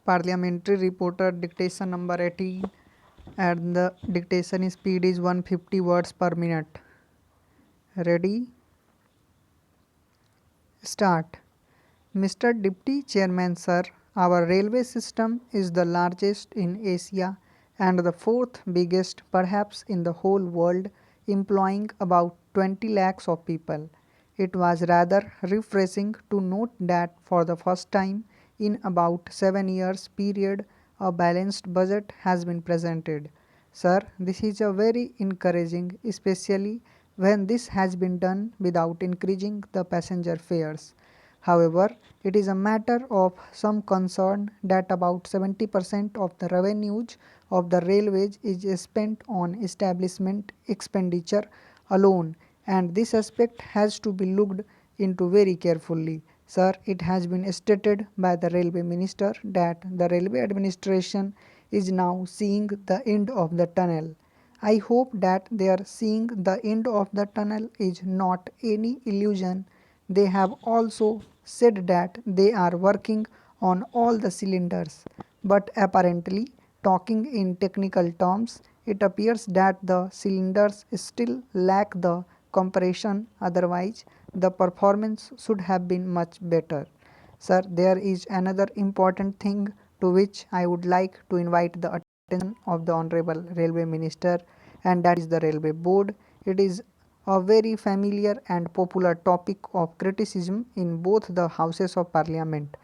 Parliamentary reporter dictation number 18 and the dictation speed is 150 words per minute. Ready? Start. Mr. Deputy Chairman Sir, our railway system is the largest in Asia and the fourth biggest perhaps in the whole world, employing about 20 lakhs of people. It was rather refreshing to note that for the first time in about 7 years period a balanced budget has been presented. Sir, this is a very encouraging, especially when this has been done without increasing the passenger fares. However, it is a matter of some concern that about 70% of the revenues of the railways is spent on establishment expenditure alone, and this aspect has to be looked into very carefully. Sir, it has been stated by the railway minister that the railway administration is now seeing the end of the tunnel. I hope that their seeing the end of the tunnel is not any illusion. They have also said that they are working on all the cylinders, but apparently, talking in technical terms, it appears that the cylinders still lack the compression, otherwise, the performance should have been much better. Sir, there is another important thing to which I would like to invite the attention of the Honorable Railway Minister, and that is the Railway Board. It is a very familiar and popular topic of criticism in both the Houses of Parliament.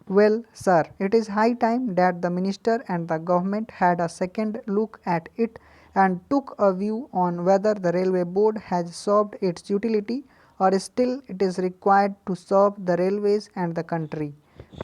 Well, sir, it is high time that the Minister and the Government had a second look at it and took a view on whether the Railway Board has served its utility or still it is required to serve the railways and the country.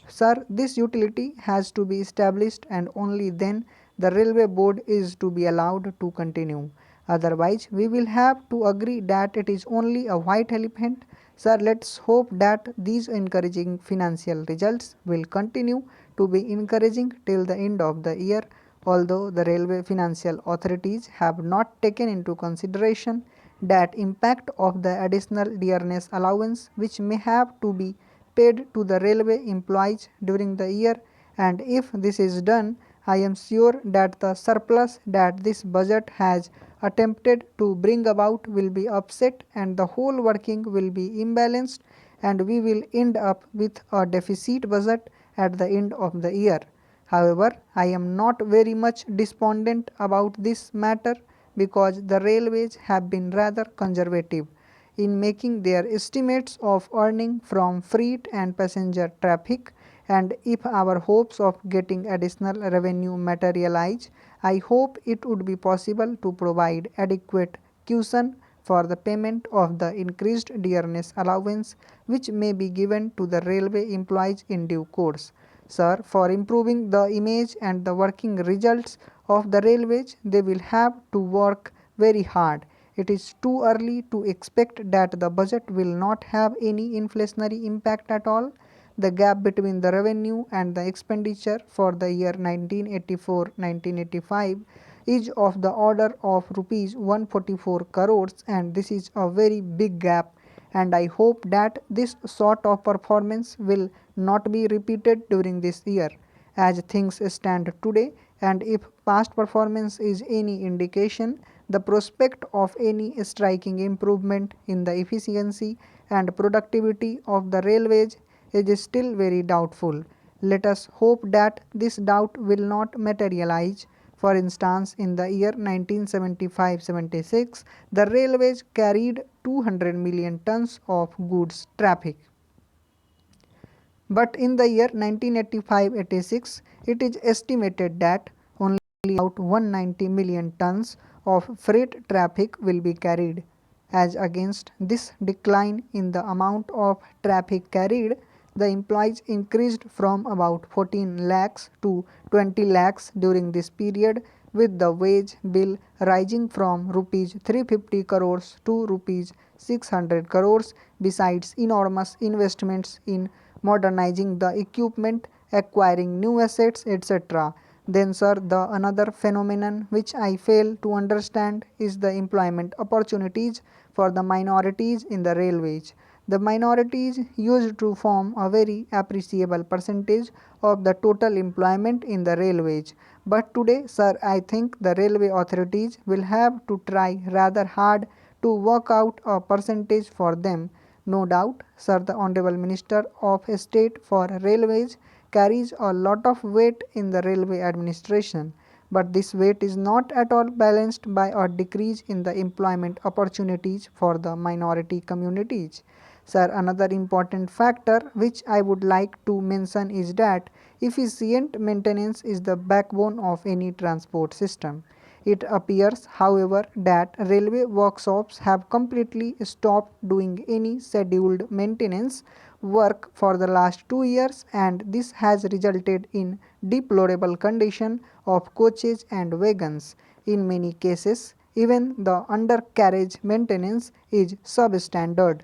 Sir, this utility has to be established and only then the railway board is to be allowed to continue. Otherwise, we will have to agree that it is only a white elephant. Sir, let's hope that these encouraging financial results will continue to be encouraging till the end of the year, although the railway financial authorities have not taken into consideration that impact of the additional dearness allowance which may have to be paid to the railway employees during the year, and if this is done, I am sure that the surplus that this budget has attempted to bring about will be upset and the whole working will be imbalanced and we will end up with a deficit budget at the end of the year. However, I am not very much despondent about this matter because the railways have been rather conservative in making their estimates of earning from freight and passenger traffic, and if our hopes of getting additional revenue materialize, I hope it would be possible to provide adequate cushion for the payment of the increased dearness allowance which may be given to the railway employees in due course. Sir, for improving the image and the working results of the railways, they will have to work very hard. It is too early to expect that the budget will not have any inflationary impact at all. The gap between the revenue and the expenditure for the year 1984-1985 is of the order of rupees 144 crores, and this is a very big gap, and I hope that this sort of performance will not be repeated during this year. As things stand today, and if past performance is any indication, the prospect of any striking improvement in the efficiency and productivity of the railways is still very doubtful. Let us hope that this doubt will not materialize. For instance, in the year 1975-76, the railways carried 200 million tons of goods traffic. But in the year 1985-86, it is estimated that only about 190 million tons of freight traffic will be carried. As against this decline in the amount of traffic carried, the employees increased from about 14 lakhs to 20 lakhs during this period, with the wage bill rising from rupees 350 crores to rupees 600 crores, besides enormous investments in modernizing the equipment, acquiring new assets, etc. Then, sir, the another phenomenon which I fail to understand is the employment opportunities for the minorities in the railways. The minorities used to form a very appreciable percentage of the total employment in the railways. But today, sir, I think the railway authorities will have to try rather hard to work out a percentage for them. No doubt, sir, the Honorable Minister of State for Railways carries a lot of weight in the railway administration. But this weight is not at all balanced by a decrease in the employment opportunities for the minority communities. Sir, another important factor which I would like to mention is that efficient maintenance is the backbone of any transport system. It appears, however, that railway workshops have completely stopped doing any scheduled maintenance work for the last 2 years, and this has resulted in deplorable condition of coaches and wagons. In many cases, even the undercarriage maintenance is substandard.